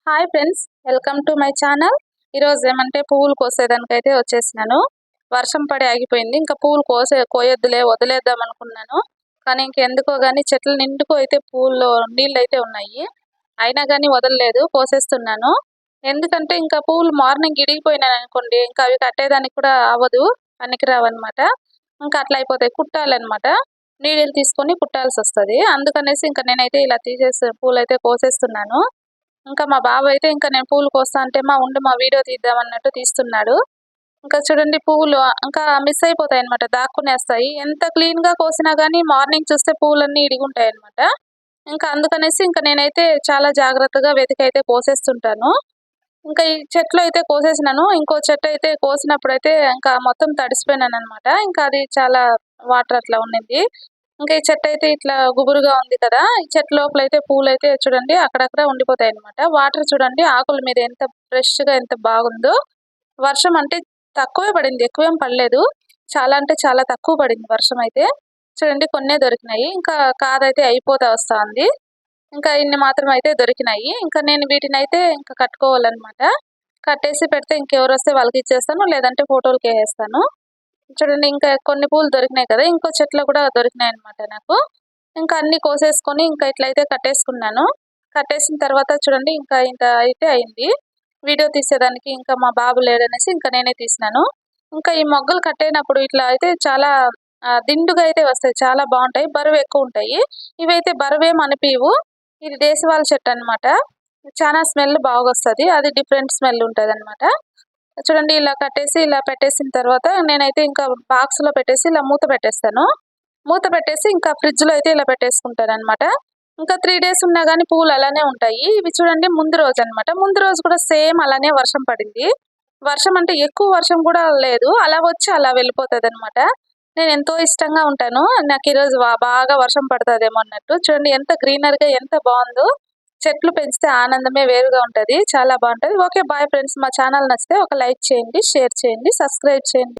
Hi friends, welcome to my channel. ఈరోజు ఏమంటే పువ్వులు కోసేదానికైతే వచ్చేసినాను. వర్షం పడి ఆగిపోయింది. ఇంకా పువ్వులు కోయొద్దులే వదిలేద్దాం అనుకున్నాను. కానీ ఇంకెందుకో కానీ చెట్లు నిండుకు అయితే పువ్వుల్లో నీళ్ళు అయితే ఉన్నాయి. అయినా కానీ వదలలేదు, కోసేస్తున్నాను. ఎందుకంటే ఇంకా పువ్వులు మార్నింగ్ ఇడిగిపోయినాయి అనుకోండి, ఇంకా అవి కట్టేదానికి కూడా అవ్వదు, పనికిరావన్నమాట. ఇంకా అట్లా అయిపోతాయి, కుట్టాలన్నమాట. నీళ్ళు తీసుకొని కుట్టాల్సి వస్తుంది. అందుకనేసి ఇంకా నేనైతే ఇలా పూలు అయితే కోసేస్తున్నాను. ఇంకా మా బాబు అయితే ఇంకా నేను పూలు కోస్తా అంటే మా వీడియో తీద్దాం అన్నట్టు తీస్తున్నాడు. ఇంకా చూడండి పువ్వులు ఇంకా మిస్ అయిపోతాయి అనమాట, దాక్కునేస్తాయి. ఎంత క్లీన్ గా కోసినా గానీ మార్నింగ్ చూస్తే పువ్వులన్నీ ఇడిగుంటాయి అనమాట. ఇంకా అందుకనేసి ఇంకా నేనైతే చాలా జాగ్రత్తగా వెతికైతే కోసేస్తుంటాను. ఇంకా ఈ చెట్లు అయితే కోసేసినాను. ఇంకో చెట్టు అయితే కోసినప్పుడు అయితే ఇంకా మొత్తం తడిసిపోయినాను అనమాట. ఇంకా అది చాలా వాటర్ అట్లా ఉండింది. ఇంకా ఈ చెట్టు అయితే ఇట్లా గుబురుగా ఉంది కదా, ఈ చెట్టు లోపల అయితే పూలు అయితే చూడండి అక్కడక్కడ ఉండిపోతాయి అనమాట. వాటర్ చూడండి ఆకుల మీద ఎంత ఫ్రెష్ గా ఎంత బాగుందో. వర్షం అంటే తక్కువే పడింది, ఎక్కువేం పడలేదు. చాలా అంటే చాలా తక్కువ పడింది వర్షం అయితే. చూడండి కొన్నే దొరికినాయి, ఇంకా కాదైతే అయిపోతా వస్తా ఉంది. ఇంకా ఇన్ని మాత్రం అయితే దొరికినాయి. ఇంకా నేను వీటిని అయితే ఇంకా కట్టుకోవాలన్నమాట. కట్టేసి పెడితే ఇంకెవరు వస్తే వాళ్ళకి ఇచ్చేస్తాను, లేదంటే ఫోటోలకి వేసేస్తాను. చూడండి ఇంకా కొన్ని పూలు దొరికినాయి కదా, ఇంకో చెట్లు కూడా దొరికినాయి అనమాట నాకు. ఇంకా అన్ని కోసేసుకొని ఇంకా ఇట్లయితే కట్టేసుకున్నాను. కట్టేసిన తర్వాత చూడండి ఇంకా ఇంత అయితే అయింది. వీడియో తీసేదానికి ఇంకా మా బాబు లేడనేసి ఇంకా నేనే తీసినాను. ఇంకా ఈ మొగ్గలు కట్టేటప్పుడు ఇట్లా అయితే చాలా దిండుగా అయితే వస్తాయి, చాలా బాగుంటాయి, బరువు ఎక్కువ ఉంటాయి. ఇవైతే బరువేం అనిపివు. ఇది దేశవాళ చెట్టు అనమాట. చాలా స్మెల్ బాగా వస్తుంది, అది డిఫరెంట్ స్మెల్ ఉంటుంది అనమాట. చూడండి ఇలా కట్టేసి ఇలా పెట్టేసిన తర్వాత నేనైతే ఇంకా బాక్స్ లో పెట్టేసి ఇలా మూత పెట్టేస్తాను. మూత పెట్టేసి ఇంకా ఫ్రిడ్జ్ లో అయితే ఇలా పెట్టేసుకుంటాను అనమాట. ఇంకా 3 days ఉన్నా కానీ పూలు అలానే ఉంటాయి. ఇవి చూడండి ముందు రోజు అనమాట. ముందు రోజు కూడా సేమ్ అలానే వర్షం పడింది. వర్షం అంటే ఎక్కువ వర్షం కూడా లేదు, అలా వచ్చి అలా వెళ్ళిపోతుంది అనమాట. నేను ఎంతో ఇష్టంగా ఉంటాను. నాకు ఈరోజు బాగా వర్షం పడుతుందేమో అన్నట్టు. చూడండి ఎంత గ్రీనరీగా ఎంత బాగుందో. చెట్లు పెంచితే ఆనందమే వేరుగా ఉంటది, చాలా బాగుంటది. ఓకే బాయ్ ఫ్రెండ్స్, మా ఛానల్ నచ్చితే ఒక లైక్ చేయండి, షేర్ చేయండి, సబ్స్క్రైబ్ చేయండి.